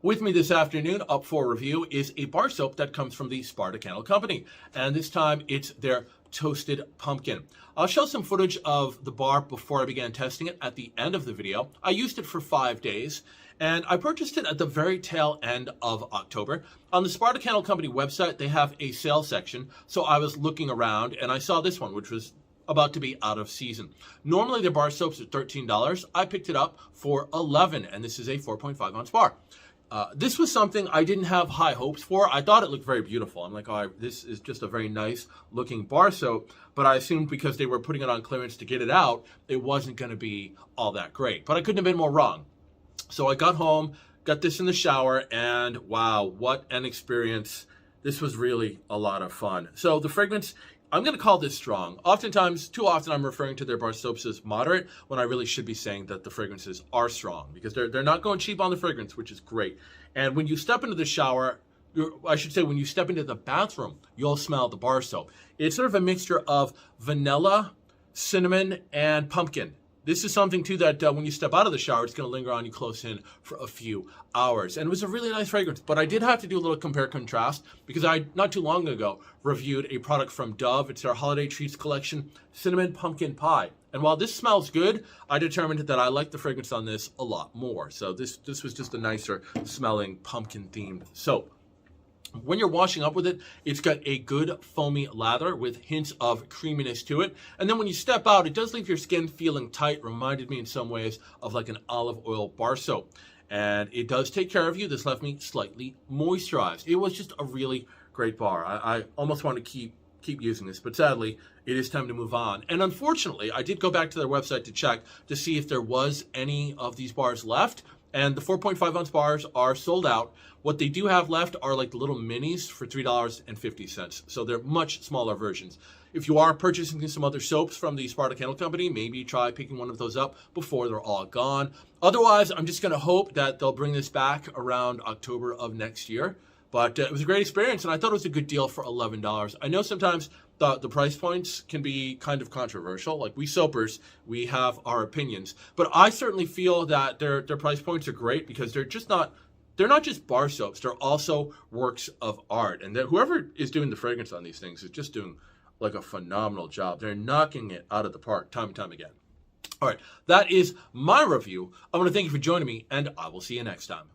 With me this afternoon, up for review, is a bar soap that comes from the Sparta Candle Company. And this time, it's their Toasted Pumpkin. I'll show some footage of the bar before I began testing it at the end of the video. I used it for 5 days, and I purchased it at the very tail end of October. On the Sparta Candle Company website, they have a sale section, so I was looking around, and I saw this one, which was about to be out of season. Normally, their bar soaps are $13. I picked it up for $11, and this is a 4.5 ounce bar. This was something I didn't have high hopes for. I thought it looked very beautiful. I'm like, oh, this is just a very nice looking bar soap, but I assumed because they were putting it on clearance to get it out, it wasn't going to be all that great. But I couldn't have been more wrong. So I got home, got this in the shower, and wow, what an experience. This was really a lot of fun. So the fragrance, I'm going to call this strong. Oftentimes, too often, I'm referring to their bar soaps as moderate when I really should be saying that the fragrances are strong because they're not going cheap on the fragrance, which is great. And when you step into the shower, I should say when you step into the bathroom, you'll smell the bar soap. It's sort of a mixture of vanilla, cinnamon, and pumpkin. This is something, too, that when you step out of the shower, it's going to linger on you close in for a few hours. And it was a really nice fragrance. But I did have to do a little compare-contrast because I, not too long ago, reviewed a product from Dove. It's their Holiday Treats collection, Cinnamon Pumpkin Pie. And while this smells good, I determined that I like the fragrance on this a lot more. So this was just a nicer smelling pumpkin-themed soap. When you're washing up with it, it's got a good foamy lather with hints of creaminess to it. And then when you step out, it does leave your skin feeling tight. Reminded me in some ways of like an olive oil bar soap. And it does take care of you. This left me slightly moisturized. It was just a really great bar. I almost want to keep using this, but sadly, it is time to move on. And unfortunately, I did go back to their website to check to see if there was any of these bars left. And the 4.5 ounce bars are sold out. What they do have left are like the little minis for $3.50. So they're much smaller versions. If you are purchasing some other soaps from the Sparta Candle Company, maybe try picking one of those up before they're all gone. Otherwise, I'm just going to hope that they'll bring this back around October of next year. But it was a great experience, and I thought it was a good deal for $11. I know sometimes the price points can be kind of controversial. Like we soapers, we have our opinions. But I certainly feel that their price points are great because they're not just bar soaps. They're also works of art. And whoever is doing the fragrance on these things is just doing like a phenomenal job. They're knocking it out of the park time and time again. All right, that is my review. I want to thank you for joining me, and I will see you next time.